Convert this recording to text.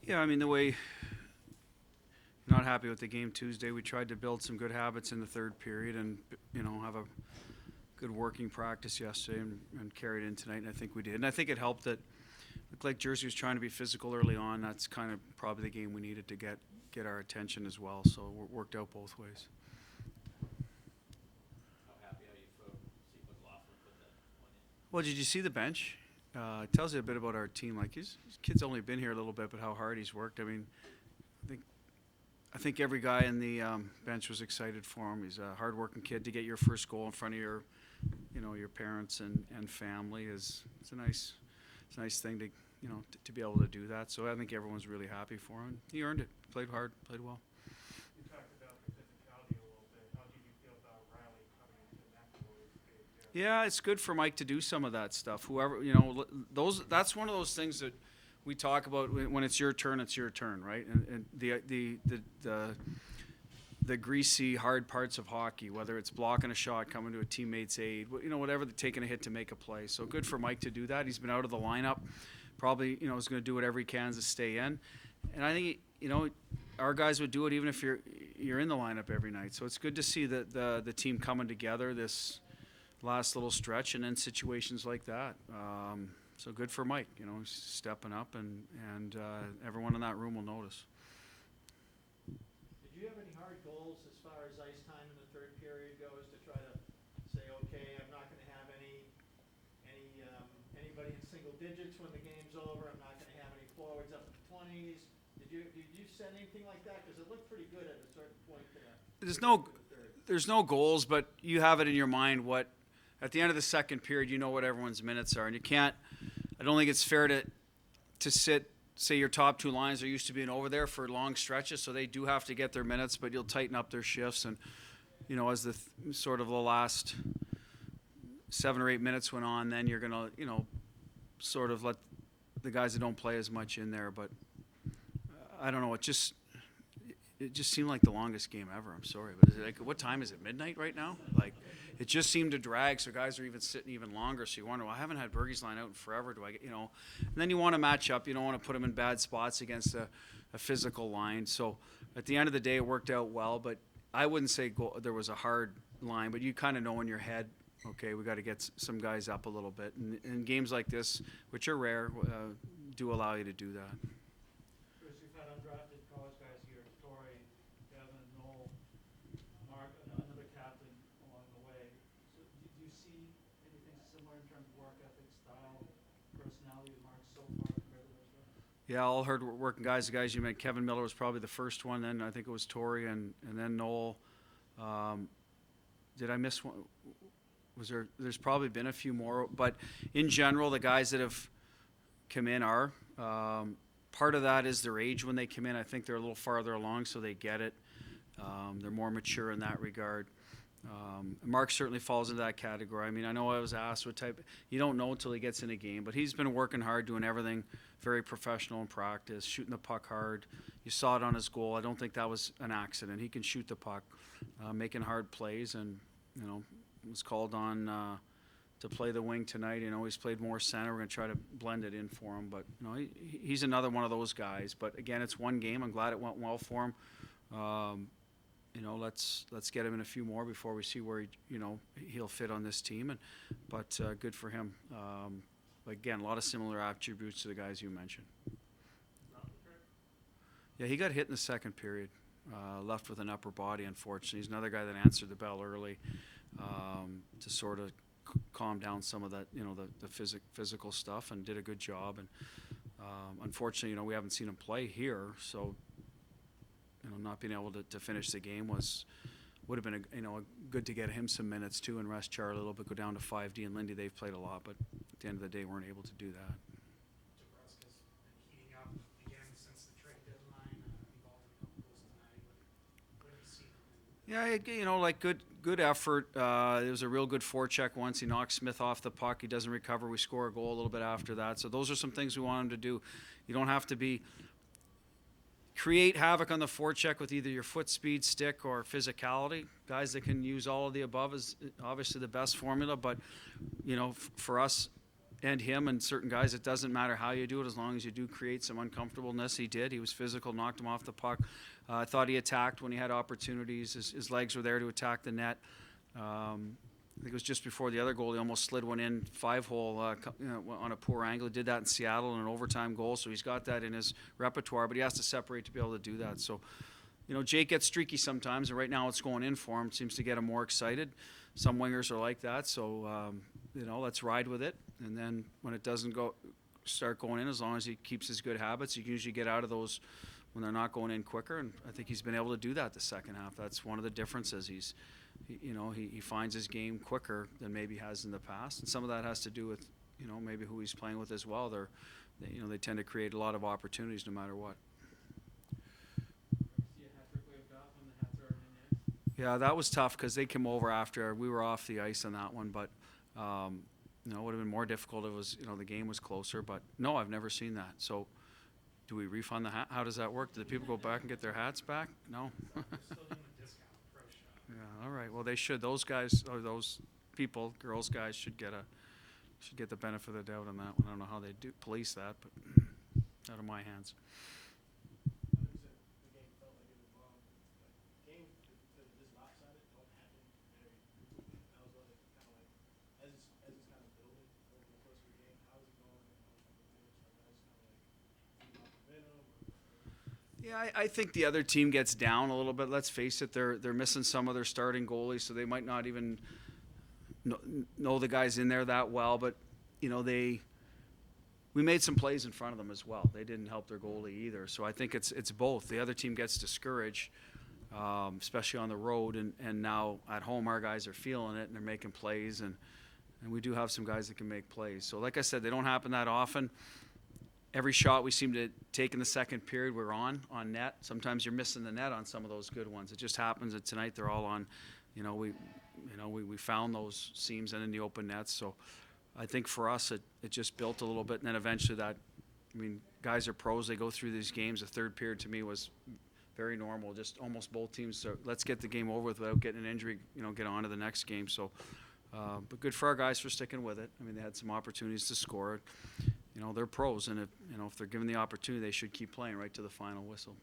Yeah, I mean, the way, not happy with the game Tuesday. We tried to build some good habits in the third period and, have a good working practice yesterday and carry it in tonight, and I think we did. And I think it helped that it looked like Jersey was trying to be physical early on. That's kind of probably the game we needed to get our attention as well, so it worked out both ways. How happy are you for see McLaughlin put that one in? Well, did you see the bench? It tells you a bit about our team. Like, his kid's only been here a little bit, but how hard he's worked. I mean, I think every guy in the bench was excited for him. He's a hard-working kid. To get your first goal in front of your parents and family it's a nice thing to be able to do that. So I think everyone's really happy for him. He earned it. Played hard. Played well. You talked about the physicality a little bit. How did you feel about Riley coming into that? Yeah, it's good for Mike to do some of that stuff. Whoever, that's one of those things that we talk about when it's your turn, right? And the greasy, hard parts of hockey, whether it's blocking a shot, coming to a teammate's aid, whatever, taking a hit to make a play. So good for Mike to do that. He's been out of the lineup. Probably, is going to do whatever he can to stay in. And I think, our guys would do it even if you're in the lineup every night. So it's good to see the team coming together this last little stretch and in situations like that. So good for Mike, stepping up, and everyone in that room will notice. Did you have any hard goals as far as ice time in the third period goes to try to say, okay, I'm not going to have anybody in single digits when the game's over. I'm not going to have any forwards up in the 20s. Did you set anything like that? Because it looked pretty good at a certain point there. There's no goals, but you have it in your mind what at the end of the second period, what everyone's minutes are, and you can't. I don't think it's fair to sit. Say your top two lines are used to being over there for long stretches, so they do have to get their minutes, but you'll tighten up their shifts. And, as the sort of the last 7 or 8 minutes went on, then you're going to, sort of let the guys that don't play as much in there. But I don't know. It just seemed like the longest game ever. I'm sorry. But is it what time is it? Midnight right now? It just seemed to drag, so guys are even sitting even longer. So you wonder, well, I haven't had Bergey's line out in forever. Do I get, And then you want to match up. You don't want to put them in bad spots against a physical line. So at the end of the day, it worked out well. But I wouldn't say there was a hard line, but you kind of know in your head, okay, we got to get some guys up a little bit. And games like this, which are rare, do allow you to do that. Chris, you've had undrafted college guys here, Torrey, Devin, Noel, Mark, another captain along the way. So do you see anything similar in terms of work ethic, style, personality with Mark so far compared to those guys? Yeah, all hard working guys. The guys you met, Kevin Miller was probably the first one. Then I think it was Torrey and then Noel. Did I miss one? There's probably been a few more, but in general, the guys that have come in are. Part of that is their age when they come in. I think they're a little farther along, so they get it. They're more mature in that regard. Mark certainly falls into that category. I mean, I know I was asked what type. You don't know until he gets in a game, but he's been working hard, doing everything very professional in practice, shooting the puck hard. You saw it on his goal. I don't think that was an accident. He can shoot the puck, making hard plays, and was called on to play the wing tonight. He's played more center. We're going to try to blend it in for him. But, he's another one of those guys. But, again, it's one game. I'm glad it went well for him. Let's get him in a few more before we see where he'll fit on this team. But good for him. Again, a lot of similar attributes to the guys you mentioned. Yeah, he got hit in the second period. Left with an upper body, unfortunately. He's another guy that answered the bell early to sort of calm down some of that, the physical stuff, and did a good job. And unfortunately, we haven't seen him play here, so not being able to finish the game would have been good to get him some minutes too and rest Charlie a little bit, go down to 5D and Lindy. They've played a lot, but at the end of the day, weren't able to do that. DeBrusk has been heating up again since the trade deadline, involved in a couple goals tonight. What have you seen? Yeah, good effort. It was a real good forecheck once. He knocks Smith off the puck. He doesn't recover. We score a goal a little bit after that. So those are some things we want him to do. You don't have to create havoc on the forecheck with either your foot speed, stick, or physicality. Guys that can use all of the above is obviously the best formula. But, for us, and him and certain guys, it doesn't matter how you do it as long as you do create some uncomfortableness. He did. He was physical, knocked him off the puck. I thought he attacked when he had opportunities. His legs were there to attack the net. I think it was just before the other goal. He almost slid one in 5-hole on a poor angle. He did that in Seattle in an overtime goal, so he's got that in his repertoire, but he has to separate to be able to do that. So, Jake gets streaky sometimes, and right now it's going in for him. Seems to get him more excited. Some wingers are like that, so, let's ride with it. And then when it doesn't start going in, as long as he keeps his good habits, you can usually get out of those when they're not going in quicker, and I think he's been able to do that the second half. That's one of the differences. He finds his game quicker than maybe he has in the past, and some of that has to do with maybe who he's playing with as well. They tend to create a lot of opportunities no matter what. Yeah, that was tough because they came over after we were off the ice on that one, but it would have been more difficult if it was the game was closer. But no, I've never seen that. So, do we refund the hat? How does that work? Do the people go back and get their hats back? No. Still doing the discount pro shop. Yeah, all right. Well, they should. Those guys, or those people, girls, guys, should get the benefit of the doubt on that one. I don't know how they do police that, but out of my hands. Yeah, I think the other team gets down a little bit. Let's face it, they're missing some of their starting goalies, so they might not even know the guys in there that well. But we made some plays in front of them as well. They didn't help their goalie either. So I think it's both. The other team gets discouraged, especially on the road, and now at home our guys are feeling it and they're making plays, and we do have some guys that can make plays. So like I said, they don't happen that often. Every shot we seem to take in the second period, we're on net. Sometimes you're missing the net on some of those good ones. It just happens that tonight they're all on. We found those seams and in the open nets. So I think for us it just built a little bit, and then eventually guys are pros. They go through these games. The third period to me was very normal. Just almost both teams. So let's get the game over with without getting an injury. Get on to the next game. So, but good for our guys for sticking with it. They had some opportunities to score. They're pros, and if they're given the opportunity, they should keep playing right to the final whistle.